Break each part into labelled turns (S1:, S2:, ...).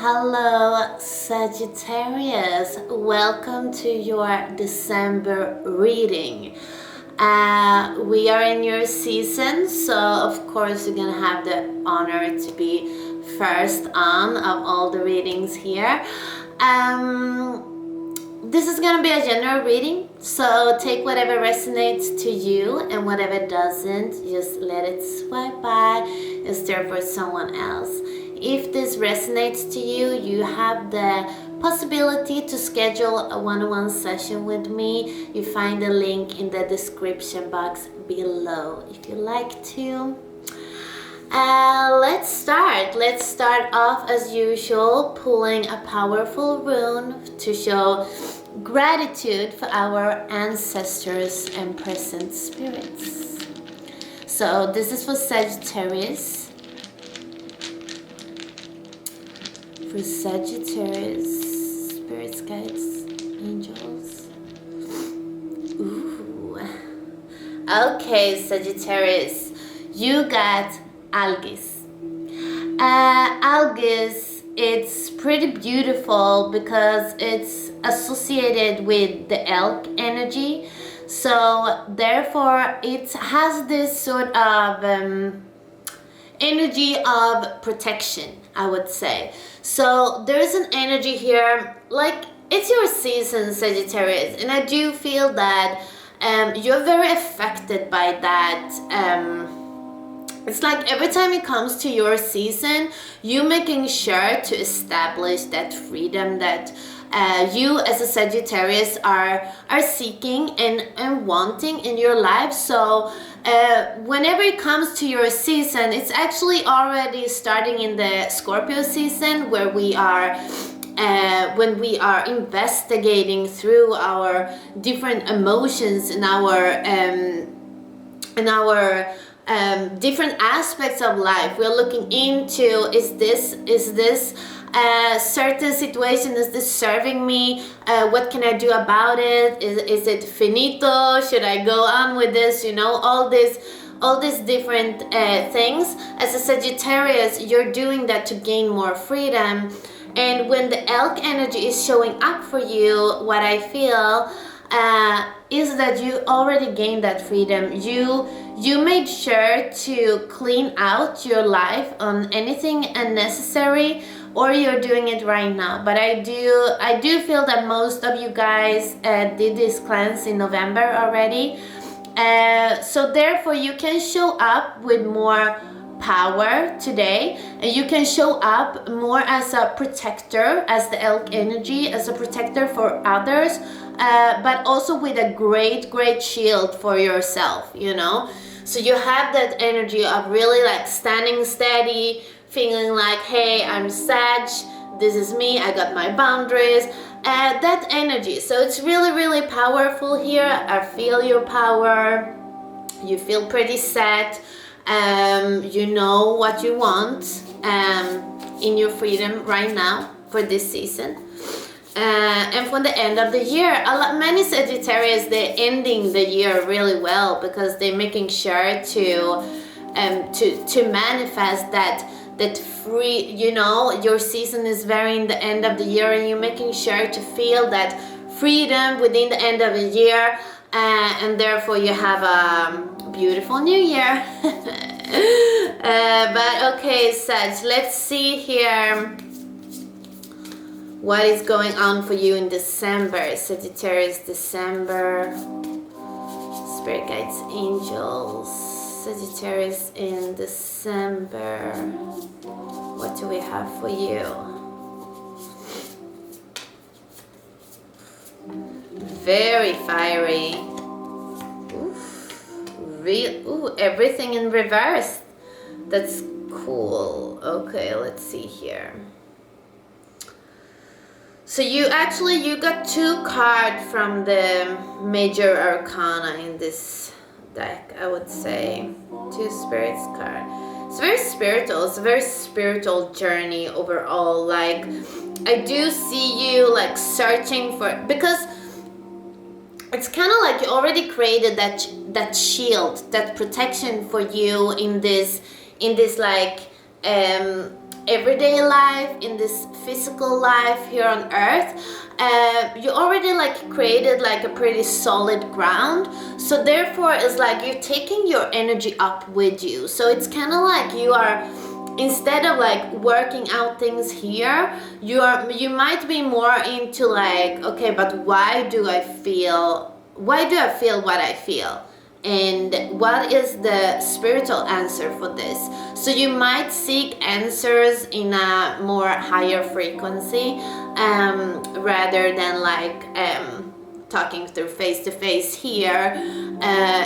S1: Hello Sagittarius, welcome to your December reading. We are in your season, so of course you're gonna have the honor to be first on of all the readings here. This is gonna be a general reading, so take whatever resonates to you and whatever doesn't, just let it swipe by. It's there for someone else. If this resonates to you, you have the possibility to schedule a one-on-one session with me. You find the link in the description box below if you like to. Let's start. Let's start off as usual, pulling a powerful rune to show gratitude for our ancestors and present spirits. So this is for Sagittarius. For Sagittarius, spirits, guides, angels. Ooh. Okay, Sagittarius, you got Algis. Algis, it's pretty beautiful because it's associated with the elk energy. So therefore it has this sort of energy of protection, I would say. So there's an energy here, like it's your season, Sagittarius, and I do feel that you're very affected by that. It's like every time it comes to your season, you making sure to establish that freedom that you as a Sagittarius are seeking and wanting in your life. So whenever it comes to your season, it's actually already starting in the Scorpio season, where we are when we are investigating through our different emotions and our different aspects of life. We're looking into, is this certain situation, is this serving me? What can I do about it? Is it finito? Should I go on with this? You know, all these different things. As a Sagittarius, you're doing that to gain more freedom. And when the elk energy is showing up for you, what I feel is that you already gained that freedom. You made sure to clean out your life on anything unnecessary, or you're doing it right now. But I do feel that most of you guys did this cleanse in November already. So therefore you can show up with more power today, and you can show up more as a protector, as the elk energy, as a protector for others, but also with a great shield for yourself, you know. So you have that energy of really like standing steady, feeling like, hey, I'm Sag, this is me, I got my boundaries, that energy. So it's really powerful here. I feel your power. You feel pretty set. You know what you want in your freedom right now for this season. And for the end of the year, many Sagittarius, they're ending the year really well because they're making sure to manifest that free, you know, your season is very in the end of the year, and you're making sure to feel that freedom within the end of the year, and therefore you have a beautiful new year. But okay, Sag, let's see here what is going on for you in December. Sagittarius, December, spirit guides, angels. Sagittarius in December, what do we have for you? Very fiery. Ooh, everything in reverse. That's cool. Okay, let's see here. So you got two cards from the major arcana in this deck, I would say. Two spirits card. It's very spiritual. It's a very spiritual journey overall. Like, I do see you like searching for, because it's kind of like you already created that shield, that protection for you in this like everyday life, in this physical life here on earth, you already like created like a pretty solid ground. So therefore it's like you're taking your energy up with you. So it's kind of like you are, instead of like working out things here, you might be more into like, okay, but why do I feel what I feel? And what is the spiritual answer for this? So you might seek answers in a more higher frequency, rather than like talking through face to face here.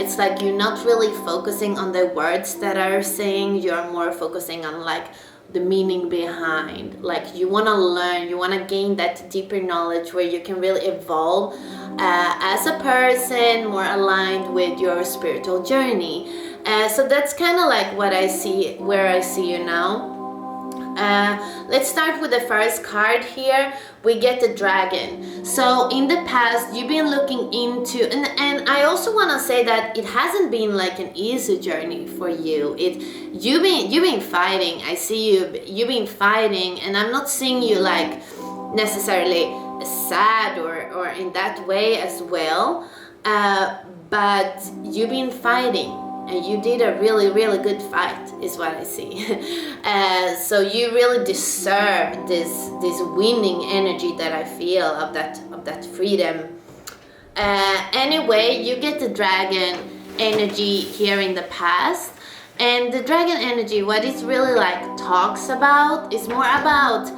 S1: It's like you're not really focusing on the words that are saying, you're more focusing on like the meaning behind. Like you want to learn, you want to gain that deeper knowledge where you can really evolve as a person, more aligned with your spiritual journey. So that's kind of like what I see, where I see you now. Let's start with the first card here. We get the dragon. So in the past you've been looking into, and I also want to say that it hasn't been like an easy journey for you. You've been fighting. I see you've been fighting, and I'm not seeing you like necessarily sad or in that way as well, but you've been fighting, and you did a really, really good fight is what I see. So you really deserve this winning energy that I feel of that freedom. Anyway, you get the dragon energy here in the past, and the dragon energy, what it really like talks about is more about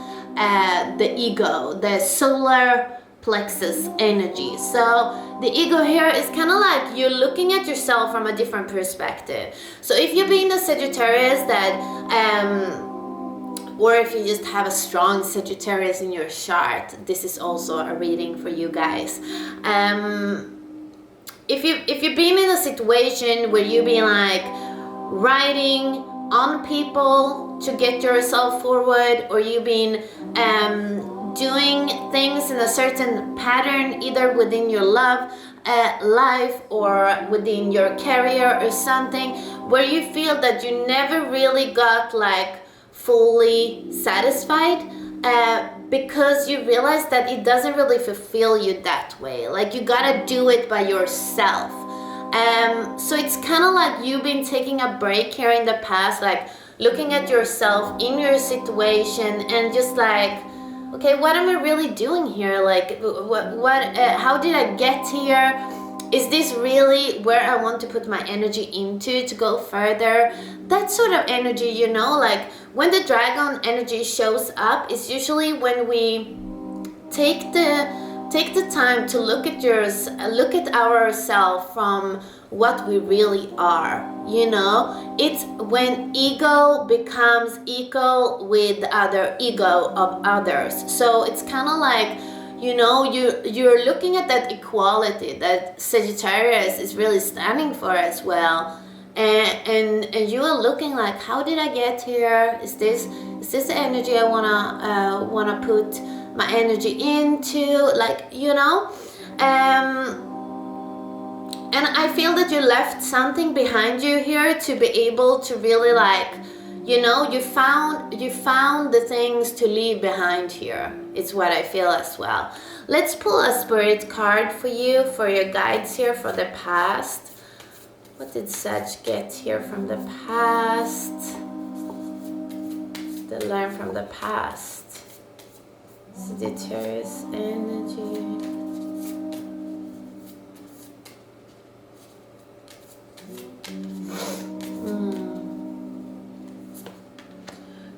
S1: the ego, the solar plexus energy. So the ego here is kind of like you're looking at yourself from a different perspective. So if you're being a Sagittarius that or if you just have a strong Sagittarius in your chart, this is also a reading for you guys. If you're being in a situation where you're being like riding on people to get yourself forward, or you've been doing things in a certain pattern, either within your love life or within your career or something, where you feel that you never really got like fully satisfied, because you realize that it doesn't really fulfill you that way. Like you gotta do it by yourself. So it's kind of like you've been taking a break here in the past, like looking at yourself in your situation and just like, okay, what am I really doing here? Like, how did I get here? Is this really where I want to put my energy into to go further? That sort of energy, you know, like when the dragon energy shows up, it's usually when we take the time to look at ourselves from what we really are, you know. It's when ego becomes equal with the other ego of others. So it's kind of like, you know, you're looking at that equality that Sagittarius is really standing for as well, and you are looking like, how did I get here? Is this the energy I wanna put my energy into, like, you know. And I feel that you left something behind you here to be able to really, like, you know, you found the things to leave behind here. It's what I feel as well. Let's pull a spirit card for you, for your guides here for the past. What did Sag get here from the past? To learn from the past. Sagittarius energy.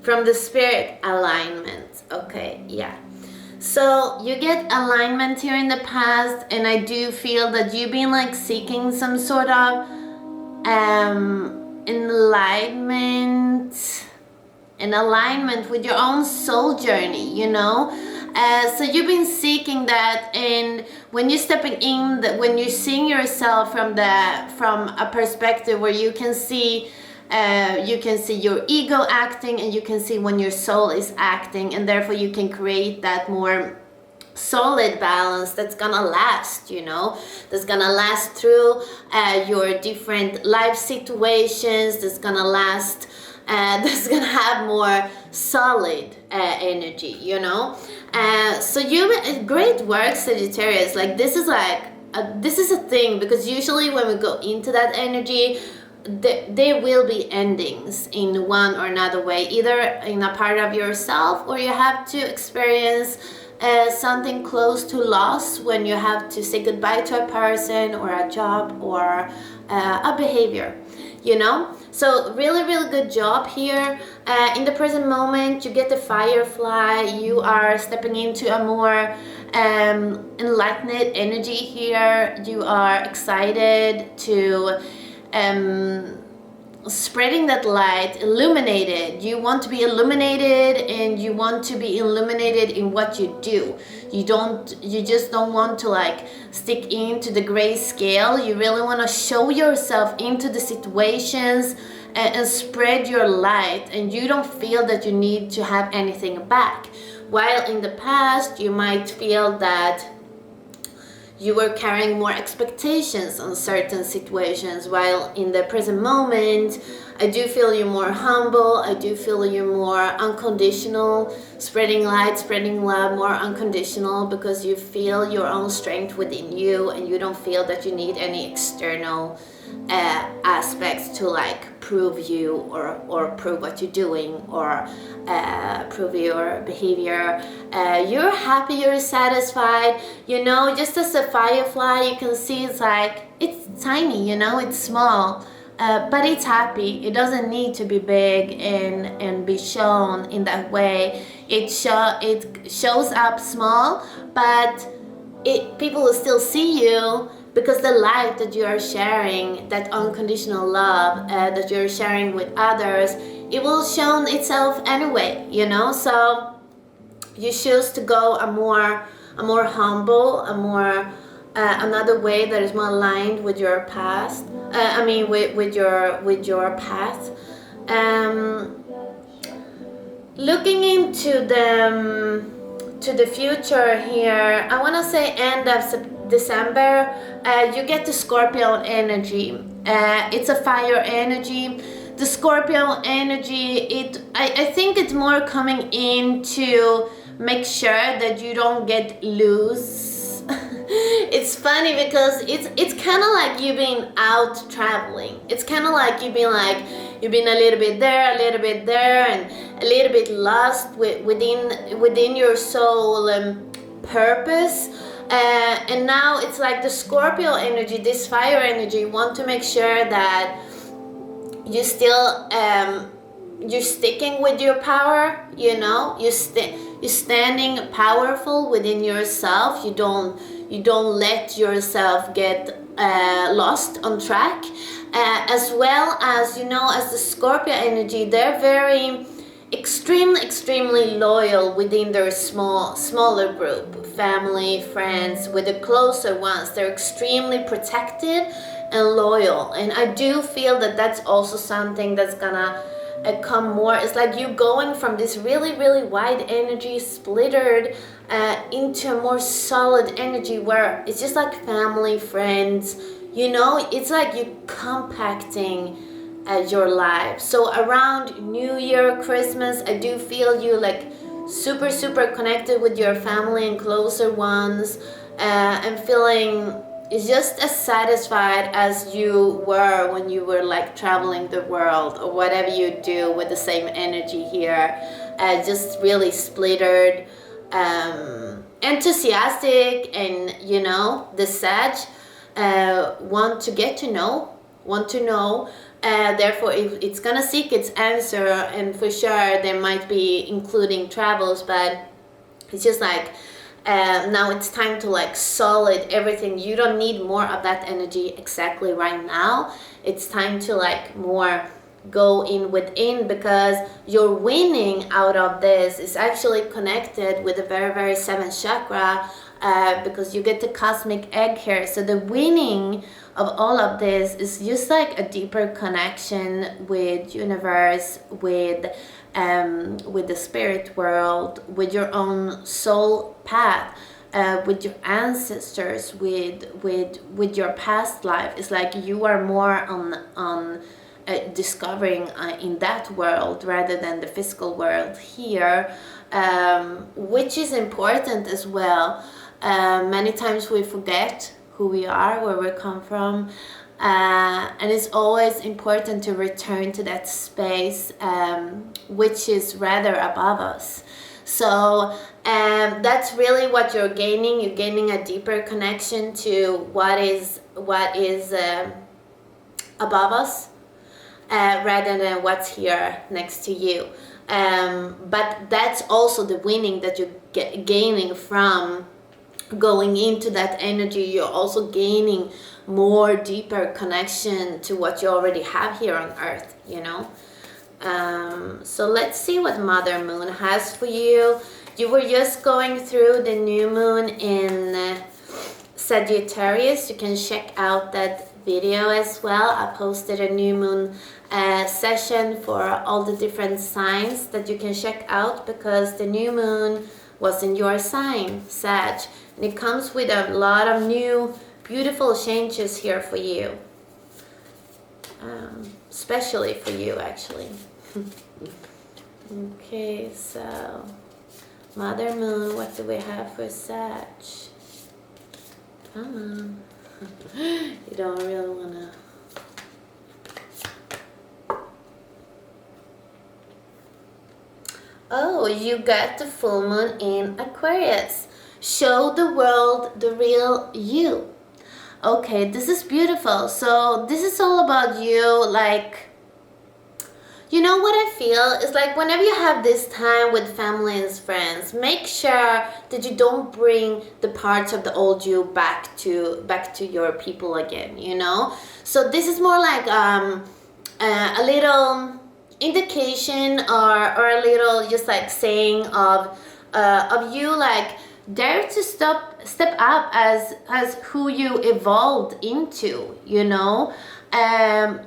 S1: From the spirit, alignment. Okay, yeah. So you get alignment here in the past, and I do feel that you've been like seeking some sort of alignment with your own soul journey, you know. So you've been seeking that, and when you're stepping in, when you're seeing yourself from a perspective where you can see your ego acting, and you can see when your soul is acting, and therefore you can create that more solid balance that's gonna last, you know, that's gonna last through your different life situations, that's gonna last that's gonna have more solid energy, you know. So great work, Sagittarius. Like this is a thing, because usually when we go into that energy, there will be endings in one or another way, either in a part of yourself, or you have to experience something close to loss, when you have to say goodbye to a person or a job or a behavior, you know. So really, really good job here. In the present moment, you get the firefly. You are stepping into a more enlightened energy here. You are excited to spreading that light, illuminated. You want to be illuminated, and you want to be illuminated in what you do. You just don't want to like stick into the gray scale. You really want to show yourself into the situations and spread your light, and you don't feel that you need to have anything back. While in the past, you might feel that you were carrying more expectations on certain situations, while in the present moment, I do feel you more humble. I do feel you more unconditional, spreading light, spreading love, more unconditional, because you feel your own strength within you, and you don't feel that you need any external aspects to like prove you or prove what you're doing, or prove your behavior. You're happy, you're satisfied, you know. Just as a firefly, you can see it's tiny, you know, it's small, but it's happy. It doesn't need to be big and be shown in that way. It shows up small, but people will still see you, because the light that you are sharing, that unconditional love that you're sharing with others, it will show itself anyway, you know. So you choose to go a more humble, another way that is more aligned with your past. With your path. Looking into the future here, I want to say end of December, you get the Scorpio energy. It's a fire energy. The Scorpio energy, I think it's more coming in to make sure that you don't get loose. It's funny because it's kind of like you being out traveling. It's kind of like you've been a little bit there, and a little bit lost within your soul purpose. And now it's like the Scorpio energy, this fire energy. You want to make sure that you still you're sticking with your power, you know. You're standing powerful within yourself. You don't let yourself get lost on track. As well as, you know, as the Scorpio energy, they're very extremely loyal within their smaller group, family, friends. With the closer ones, they're extremely protective and loyal. And I do feel that that's also something that's gonna come more. It's like you going from this really wide energy, splittered into a more solid energy, where it's just like family, friends, you know. It's like you compacting your life. So around New Year, Christmas, I do feel you like super connected with your family and closer ones. I'm feeling just as satisfied as you were when you were like traveling the world, or whatever you do with the same energy here. Just really splittered, enthusiastic, and, you know, the Sag want to get to know, therefore it's gonna seek its answer. And for sure there might be including travels, but it's just like now it's time to like solid everything. You don't need more of that energy exactly right now. It's time to like more go in within, because your winning out of this is actually connected with the very seventh chakra, because you get the cosmic egg here. So the winning of all of this is just like a deeper connection with universe, with the spirit world, with your own soul path, with your ancestors, with your past life. It's like you are more on discovering in that world rather than the physical world here, which is important as well. Many times we forget who we are, where we come from, and it's always important to return to that space which is rather above us. So that's really what you're gaining. You're gaining a deeper connection to what is above us, rather than what's here next to you. But that's also the winning that you're gaining from going into that energy. You're also gaining more deeper connection to what you already have here on earth, you know. So let's see what Mother Moon has for you. You were just going through the new moon in Sagittarius. You can check out that video as well. I posted a new moon session for all the different signs that you can check out, because the new moon was in your sign, Sag, and it comes with a lot of new beautiful changes here for you, especially for you actually. Okay, so Mother Moon, what do we have for Sag? Come on. You don't really wanna. Oh, you got the full moon in Aquarius. Show the world the real you. Okay, this is beautiful. So this is all about you, like, you know what I feel is like whenever you have this time with family and friends, make sure that you don't bring the parts of the old you back to your people again, you know. So this is more like a little indication or a little just like saying of you, like, dare to step up as who you evolved into, you know.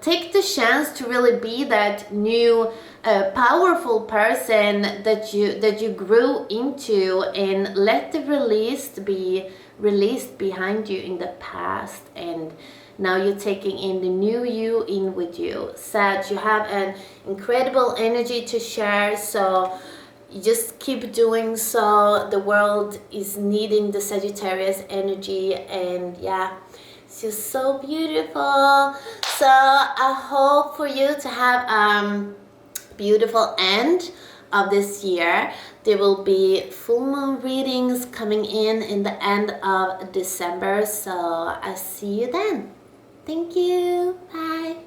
S1: Take the chance to really be that new powerful person that you grew into, and let the released be released behind you in the past, and now you're taking in the new you in with you. Sag, you have an incredible energy to share, so you just keep doing so. The world is needing the Sagittarius energy, and yeah, it's just so beautiful. So I hope for you to have beautiful end of this year. There will be full moon readings coming in the end of December, so I'll see you then. Thank you. Bye.